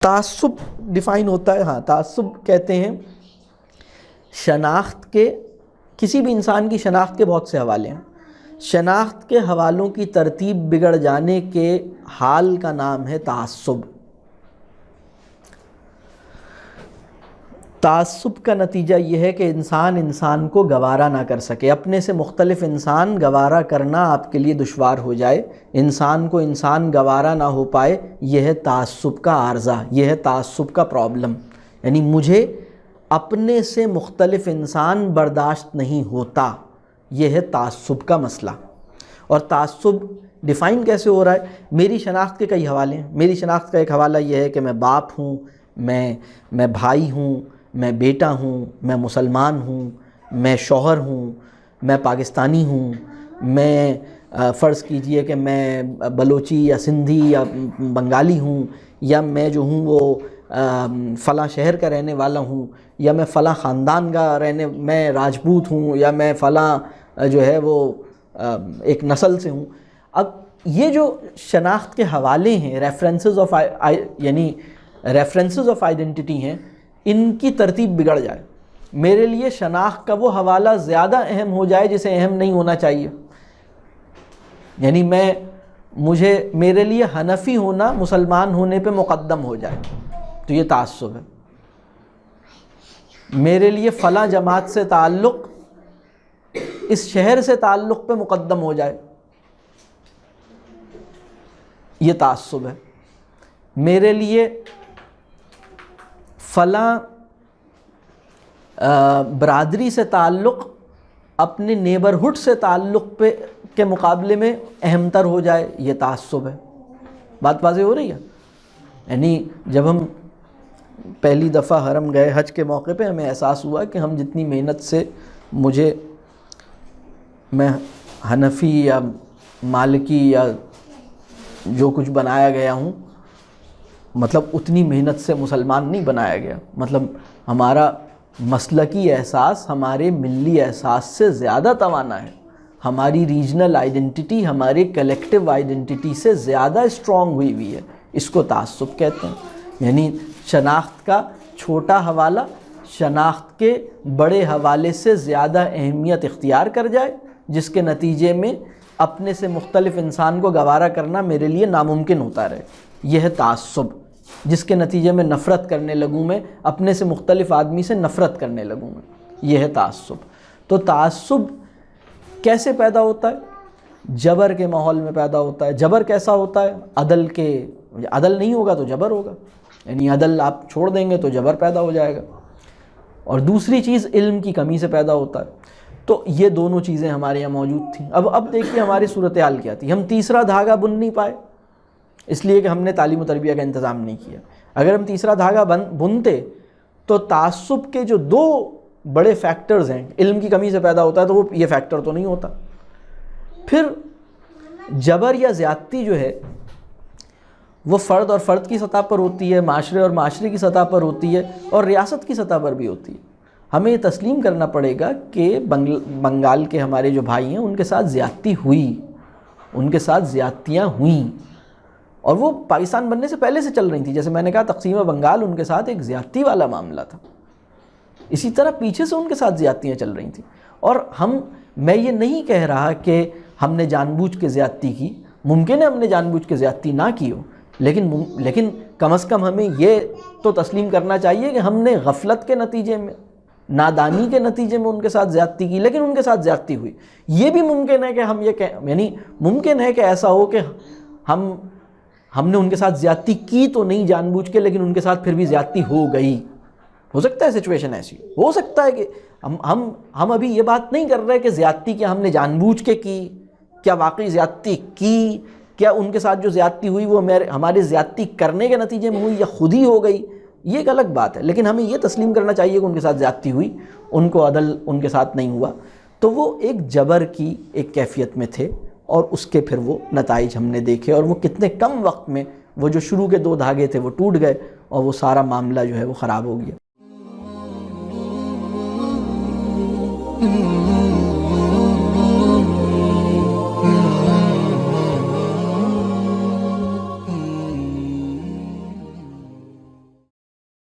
تعصب ڈیفائن ہوتا ہے، ہاں تعصب کہتے ہیں شناخت کے، کسی بھی انسان کی شناخت کے بہت سے حوالے ہیں، شناخت کے حوالوں کی ترتیب بگڑ جانے کے حال کا نام ہے تعصب۔ تعصب کا نتیجہ یہ ہے کہ انسان کو گوارا نہ کر سکے، اپنے سے مختلف انسان گوارا کرنا آپ کے لیے دشوار ہو جائے، انسان کو انسان گوارا نہ ہو پائے، یہ ہے تعصب کا عارضہ، یہ ہے تعصب کا پرابلم۔ یعنی مجھے اپنے سے مختلف انسان برداشت نہیں ہوتا، یہ ہے تعصب کا مسئلہ۔ اور تعصب ڈیفائن کیسے ہو رہا ہے؟ میری شناخت کے کئی حوالے ہیں۔ میری شناخت کا ایک حوالہ یہ ہے کہ میں باپ ہوں، میں بھائی ہوں، میں بیٹا ہوں، میں مسلمان ہوں، میں شوہر ہوں، میں پاکستانی ہوں، میں فرض کیجئے کہ میں بلوچی یا سندھی یا بنگالی ہوں، یا میں جو ہوں وہ فلاں شہر کا رہنے والا ہوں، یا میں فلاں خاندان کا میں راجپوت ہوں، یا میں فلاں جو ہے وہ ایک نسل سے ہوں۔ اب یہ جو شناخت کے حوالے ہیں، ریفرنسز آف آئیڈینٹی ہیں، ان کی ترتیب بگڑ جائے، میرے لیے شناخت کا وہ حوالہ زیادہ اہم ہو جائے جسے اہم نہیں ہونا چاہیے۔ یعنی میرے لیے حنفی ہونا مسلمان ہونے پہ مقدم ہو جائے، تو یہ تعصب ہے۔ میرے لیے فلاں جماعت سے تعلق اس شہر سے تعلق پہ مقدم ہو جائے، یہ تعصب ہے۔ میرے لیے فلاں برادری سے تعلق اپنے نیبرہڈ سے تعلق کے مقابلے میں اہم تر ہو جائے، یہ تعصب ہے۔ بات واضح ہو رہی ہے؟ یعنی جب ہم پہلی دفعہ حرم گئے حج کے موقع پہ، ہمیں احساس ہوا کہ ہم جتنی محنت سے میں حنفی یا مالکی یا جو کچھ بنایا گیا ہوں، مطلب اتنی محنت سے مسلمان نہیں بنایا گیا، مطلب ہمارا مسلکی احساس ہمارے ملی احساس سے زیادہ توانا ہے، ہماری ریجنل آئیڈینٹی ہمارے کلیکٹیو آئیڈینٹی سے زیادہ اسٹرانگ ہوئی ہے۔ اس کو تعصب کہتے ہیں۔ یعنی شناخت کا چھوٹا حوالہ شناخت کے بڑے حوالے سے زیادہ اہمیت اختیار کر جائے، جس کے نتیجے میں اپنے سے مختلف انسان کو گوارا کرنا میرے لیے ناممکن ہوتا رہے، یہ ہے تعصب۔ جس کے نتیجے میں نفرت کرنے لگوں، میں اپنے سے مختلف آدمی سے نفرت کرنے لگوں میں، یہ ہے تعصب۔ تو تعصب کیسے پیدا ہوتا ہے؟ جبر کے ماحول میں پیدا ہوتا ہے۔ جبر کیسا ہوتا ہے؟ عدل نہیں ہوگا تو جبر ہوگا، یعنی عدل آپ چھوڑ دیں گے تو جبر پیدا ہو جائے گا۔ اور دوسری چیز علم کی کمی سے پیدا ہوتا ہے۔ تو یہ دونوں چیزیں ہمارے یہاں موجود تھیں۔ اب دیکھیے ہماری صورتحال کیا تھی۔ ہم تیسرا دھاگا بن نہیں پائے، اس لیے کہ ہم نے تعلیم و تربیت کا انتظام نہیں کیا۔ اگر ہم تیسرا دھاگا بنتے تو تعصب کے جو دو بڑے فیکٹرز ہیں، علم کی کمی سے پیدا ہوتا ہے تو وہ یہ فیکٹر تو نہیں ہوتا۔ پھر جبر یا زیادتی جو ہے وہ فرد اور فرد کی سطح پر ہوتی ہے، معاشرے اور معاشرے کی سطح پر ہوتی ہے، اور ریاست کی سطح پر بھی ہوتی ہے۔ ہمیں یہ تسلیم کرنا پڑے گا کہ بنگال کے ہمارے جو بھائی ہیں ان کے ساتھ زیادتی ہوئی، ان کے ساتھ زیادتیاں ہوئیں، اور وہ پاکستان بننے سے پہلے سے چل رہی تھیں۔ جیسے میں نے کہا تقسیم بنگال ان کے ساتھ ایک زیادتی والا معاملہ تھا، اسی طرح پیچھے سے ان کے ساتھ زیادتیاں چل رہی تھیں۔ اور میں یہ نہیں کہہ رہا کہ ہم نے جان بوجھ کے زیادتی کی، ممکن ہے ہم نے جان بوجھ کے زیادتی نہ کی ہو، لیکن کم از کم ہمیں یہ تو تسلیم کرنا چاہیے کہ ہم نے غفلت کے نتیجے میں، نادانی کے نتیجے میں ان کے ساتھ زیادتی کی، لیکن ان کے ساتھ زیادتی ہوئی۔ یہ بھی ممکن ہے کہ ہم یعنی ممکن ہے کہ ایسا ہو کہ ہم نے ان کے ساتھ زیادتی کی تو نہیں جان بوجھ کے، لیکن ان کے ساتھ پھر بھی زیادتی ہو گئی۔ ہو سکتا ہے سچویشن ایسی ہو سکتا ہے کہ ہم ابھی یہ بات نہیں کر رہے کہ زیادتی کیا ہم نے جان بوجھ کے کی، کیا واقعی زیادتی کی، کیا ان کے ساتھ جو زیادتی ہوئی وہ ہمارے زیادتی کرنے کے نتیجے میں ہوئی یا خود ہی ہو گئی، یہ ایک الگ بات ہے۔ لیکن ہمیں یہ تسلیم کرنا چاہیے کہ ان کے ساتھ زیادتی ہوئی، ان کو عدل ان کے ساتھ نہیں ہوا، تو وہ ایک جبر کی ایک کیفیت میں تھے، اور اس کے پھر وہ نتائج ہم نے دیکھے، اور وہ کتنے کم وقت میں وہ جو شروع کے دو دھاگے تھے وہ ٹوٹ گئے، اور وہ سارا معاملہ جو ہے وہ خراب ہو گیا۔